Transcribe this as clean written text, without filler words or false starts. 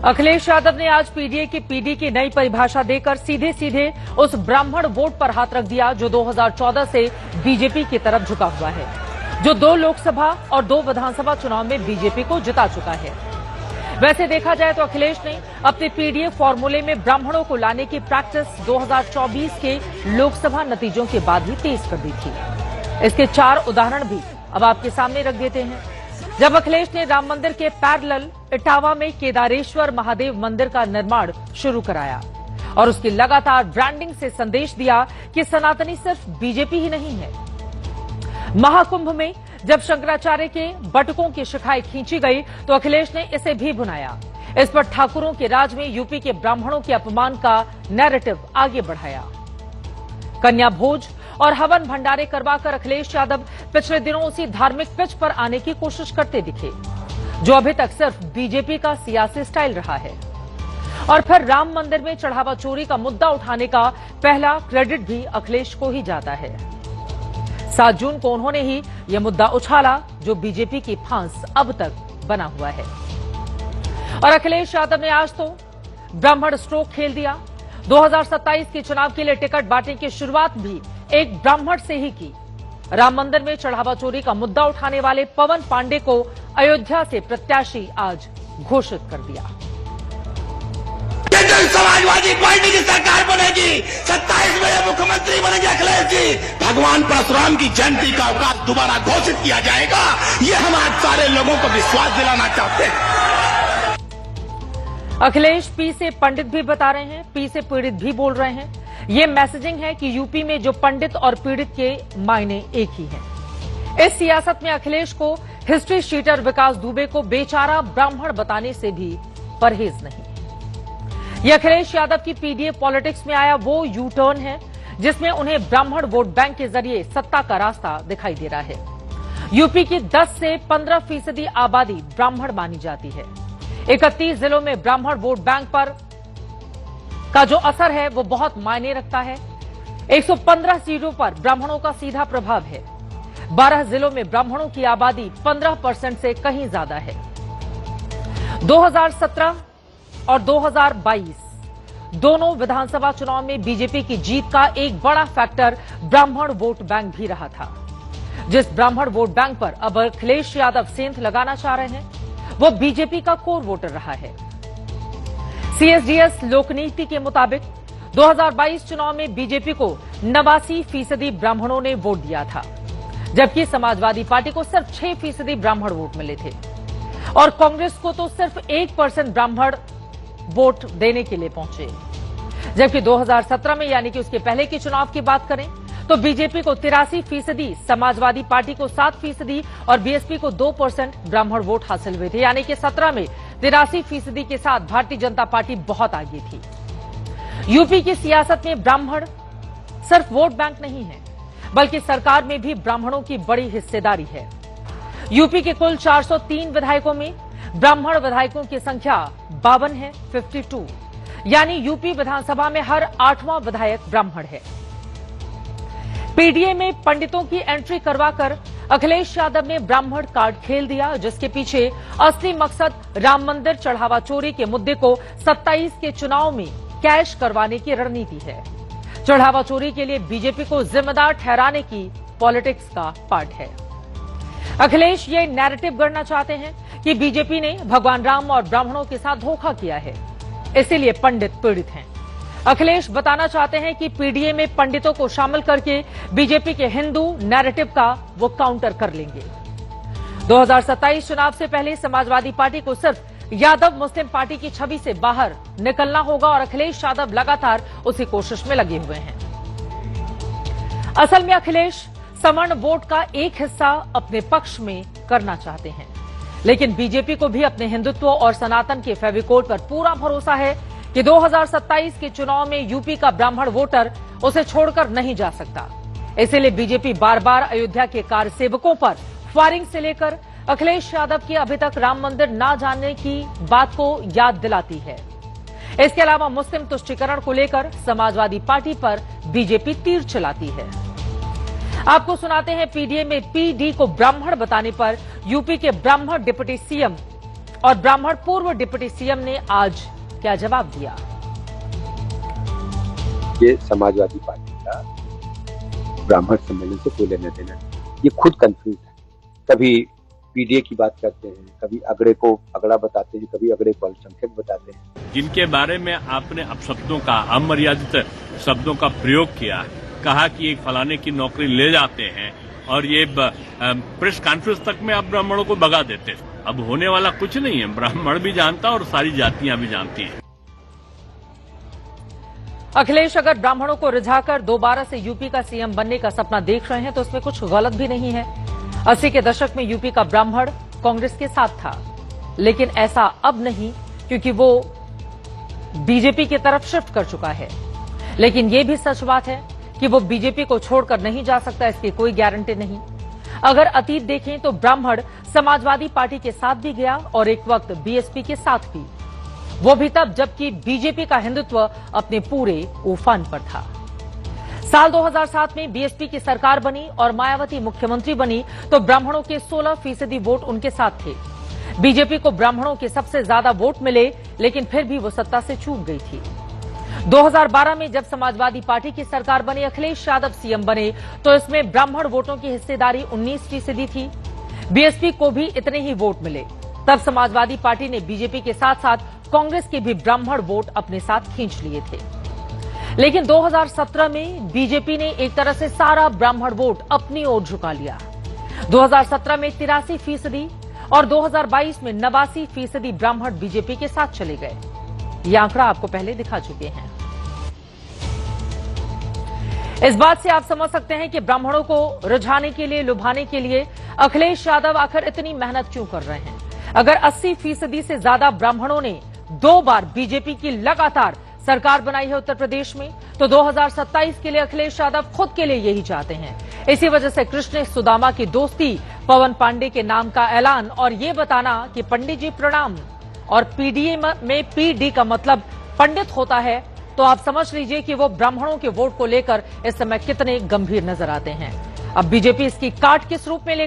अखिलेश यादव ने आज पीडीए की पीडी की नई परिभाषा देकर सीधे सीधे उस ब्राह्मण वोट पर हाथ रख दिया जो 2014 से बीजेपी की तरफ झुका हुआ है, जो 2 लोकसभा और 2 विधानसभा चुनाव में बीजेपी को जिता चुका है। वैसे देखा जाए तो अखिलेश ने अपने पीडीए फॉर्मूले में ब्राह्मणों को लाने की प्रैक्टिस 2024 के लोकसभा नतीजों के बाद ही तेज कर दी थी। इसके 4 उदाहरण भी अब आपके सामने रख देते हैं। जब अखिलेश ने राम मंदिर के पैरेलल इटावा में केदारेश्वर महादेव मंदिर का निर्माण शुरू कराया और उसकी लगातार ब्रांडिंग से संदेश दिया कि सनातनी सिर्फ बीजेपी ही नहीं है। महाकुंभ में जब शंकराचार्य के बटुकों की शिखाएं खींची गई तो अखिलेश ने इसे भी भुनाया। इस पर ठाकुरों के राज में यूपी के ब्राह्मणों के अपमान का नैरेटिव आगे बढ़ाया। कन्या भोज और हवन भंडारे करवाकर अखिलेश यादव पिछले दिनों उसी धार्मिक पिच पर आने की कोशिश करते दिखे जो अभी तक सिर्फ बीजेपी का सियासी स्टाइल रहा है। और फिर राम मंदिर में चढ़ावा चोरी का मुद्दा उठाने का पहला क्रेडिट भी अखिलेश को ही जाता है। 7 जून को उन्होंने ही यह मुद्दा उछाला जो बीजेपी की फांस अब तक बना हुआ है। और अखिलेश यादव ने आज तो ब्राह्मण स्ट्रोक खेल दिया। 2027 के चुनाव के लिए टिकट बांटने की शुरुआत भी एक ब्राह्मण से ही की। राम मंदिर में चढ़ावा चोरी का मुद्दा उठाने वाले पवन पांडे को अयोध्या से प्रत्याशी आज घोषित कर दिया। समाजवादी पार्टी की सरकार बनेगी, 27 में मुख्यमंत्री बनेंगे अखिलेश जी। भगवान परशुराम की जयंती का अवकाश दोबारा घोषित किया जाएगा, ये हम आज सारे लोगों को विश्वास दिलाना चाहते हैं। अखिलेश पी से पंडित भी बता रहे हैं, पी से पीड़ित भी बोल रहे हैं। ये मैसेजिंग है कि यूपी में जो पंडित और पीड़ित के मायने एक ही हैं। इस सियासत में अखिलेश को हिस्ट्री शीटर विकास दुबे को बेचारा ब्राह्मण बताने से भी परहेज नहीं। ये अखिलेश यादव की पीडीए पॉलिटिक्स में आया वो यू टर्न है जिसमें उन्हें ब्राह्मण वोट बैंक के जरिए सत्ता का रास्ता दिखाई दे रहा है। यूपी की 10 से 15% आबादी ब्राह्मण मानी जाती है। 31 जिलों में ब्राह्मण वोट बैंक पर का जो असर है वो बहुत मायने रखता है। 115 सीटों पर ब्राह्मणों का सीधा प्रभाव है। 12 जिलों में ब्राह्मणों की आबादी 15% से कहीं ज्यादा है। 2017 और 2022 दोनों विधानसभा चुनाव में बीजेपी की जीत का एक बड़ा फैक्टर ब्राह्मण वोट बैंक भी रहा था। जिस ब्राह्मण वोट बैंक पर अब अखिलेश यादव सेंध लगाना चाह रहे हैं वो बीजेपी का कोर वोटर रहा है। सीएसडीएस लोकनीति के मुताबिक 2022 चुनाव में बीजेपी को 89% ब्राह्मणों ने वोट दिया था, जबकि समाजवादी पार्टी को सिर्फ 6% ब्राह्मण वोट मिले थे और कांग्रेस को तो सिर्फ 1% ब्राह्मण वोट देने के लिए पहुंचे। जबकि 2017 में यानी कि उसके पहले के चुनाव की बात करें तो बीजेपी को 83%, समाजवादी पार्टी को 7% और बीएसपी को 2% ब्राह्मण वोट हासिल हुए थे। यानी कि 17 में 83% के साथ भारतीय जनता पार्टी बहुत आगे थी। यूपी की सियासत में ब्राह्मण सिर्फ वोट बैंक नहीं है बल्कि सरकार में भी ब्राह्मणों की बड़ी हिस्सेदारी है। यूपी के कुल 403 विधायकों में ब्राह्मण विधायकों की संख्या 52 है, 52। यानी यूपी विधानसभा में हर 8वां विधायक ब्राह्मण है। पीडीए में पंडितों की एंट्री करवाकर अखिलेश यादव ने ब्राह्मण कार्ड खेल दिया, जिसके पीछे असली मकसद राम मंदिर चढ़ावा चोरी के मुद्दे को 27 के चुनाव में कैश करवाने की रणनीति है। चढ़ावा चोरी के लिए बीजेपी को जिम्मेदार ठहराने की पॉलिटिक्स का पार्ट है। अखिलेश ये नैरेटिव गढ़ना चाहते हैं कि बीजेपी ने भगवान राम और ब्राह्मणों के साथ धोखा किया है, इसीलिए पंडित पीड़ित हैं। अखिलेश बताना चाहते हैं कि पीडीए में पंडितों को शामिल करके बीजेपी के हिंदू नैरेटिव का वो काउंटर कर लेंगे। 2027 चुनाव से पहले समाजवादी पार्टी को सिर्फ यादव मुस्लिम पार्टी की छवि से बाहर निकलना होगा और अखिलेश यादव लगातार उसी कोशिश में लगे हुए हैं। असल में अखिलेश सवर्ण वोट का एक हिस्सा अपने पक्ष में करना चाहते हैं, लेकिन बीजेपी को भी अपने हिंदुत्व और सनातन के फेविकोल पर पूरा भरोसा है कि 2027 के चुनाव में यूपी का ब्राह्मण वोटर उसे छोड़कर नहीं जा सकता। इसीलिए बीजेपी बार बार अयोध्या के कार्यसेवकों पर फायरिंग से लेकर अखिलेश यादव की अभी तक राम मंदिर न जाने की बात को याद दिलाती है। इसके अलावा मुस्लिम तुष्टीकरण को लेकर समाजवादी पार्टी पर बीजेपी तीर चलाती है। आपको सुनाते हैं पीडीए में पीडी को ब्राह्मण बताने पर यूपी के ब्राह्मण डिप्टी सीएम और ब्राह्मण पूर्व डिप्टी सीएम ने आज क्या जवाब दिया। ये समाजवादी पार्टी का ब्राह्मण सम्मेलन से कोई लेना देना नहीं। ये खुद कंफ्यूज है। कभी पीडीए की बात करते हैं, कभी अगड़े को अगड़ा बताते हैं, कभी अगड़े को अल्पसंख्यक बताते हैं। जिनके बारे में आपने अपशब्दों का, अमर्यादित शब्दों का प्रयोग किया, कहा कि एक फलाने की नौकरी ले जाते हैं और ये प्रेस कॉन्फ्रेंस तक में आप ब्राह्मणों को भगा देते। अब होने वाला कुछ नहीं है, ब्राह्मण भी जानता और सारी जातियां भी जानती हैं। अखिलेश अगर ब्राह्मणों को रिझाकर दोबारा से यूपी का सीएम बनने का सपना देख रहे हैं तो उसमें कुछ गलत भी नहीं है। 80 के दशक में यूपी का ब्राह्मण कांग्रेस के साथ था, लेकिन ऐसा अब नहीं, क्योंकि वो बीजेपी की तरफ शिफ्ट कर चुका है। लेकिन यह भी सच बात है कि वो बीजेपी को छोड़कर नहीं जा सकता, इसकी कोई गारंटी नहीं। अगर अतीत देखें तो ब्राह्मण समाजवादी पार्टी के साथ भी गया और एक वक्त बीएसपी के साथ भी, वो भी तब जबकि बीजेपी का हिंदुत्व अपने पूरे उफान पर था। साल 2007 में बीएसपी की सरकार बनी और मायावती मुख्यमंत्री बनी तो ब्राह्मणों के 16% वोट उनके साथ थे। बीजेपी को ब्राह्मणों के सबसे ज्यादा वोट मिले, लेकिन फिर भी वो सत्ता से चूक गई थी। 2012 में जब समाजवादी पार्टी की सरकार बनी, अखिलेश यादव सीएम बने, तो इसमें ब्राह्मण वोटों की हिस्सेदारी 19% थी। बीएसपी को भी इतने ही वोट मिले। तब समाजवादी पार्टी ने बीजेपी के साथ साथ कांग्रेस के भी ब्राह्मण वोट अपने साथ खींच लिए थे। लेकिन 2017 में बीजेपी ने एक तरह से सारा ब्राह्मण वोट अपनी ओर झुका लिया। 2017 में 83% और 2022 में 89% ब्राह्मण बीजेपी के साथ चले गए। यह आंकड़ा आपको पहले दिखा चुके हैं। इस बात से आप समझ सकते हैं कि ब्राह्मणों को रिझाने के लिए, लुभाने के लिए अखिलेश यादव आखिर इतनी मेहनत क्यों कर रहे हैं। अगर 80% से ज्यादा ब्राह्मणों ने 2 बार बीजेपी की लगातार सरकार बनाई है उत्तर प्रदेश में, तो 2027 के लिए अखिलेश यादव खुद के लिए यही चाहते हैं। इसी वजह से कृष्ण सुदामा की दोस्ती, पवन पांडे के नाम का ऐलान और ये बताना कि पंडित जी प्रणाम, और पीडीए में पीडी का मतलब पंडित होता है, तो आप समझ लीजिए कि वो ब्राह्मणों के वोट को लेकर इस समय कितने गंभीर नजर आते हैं। अब बीजेपी इसकी काट किस रूप में ले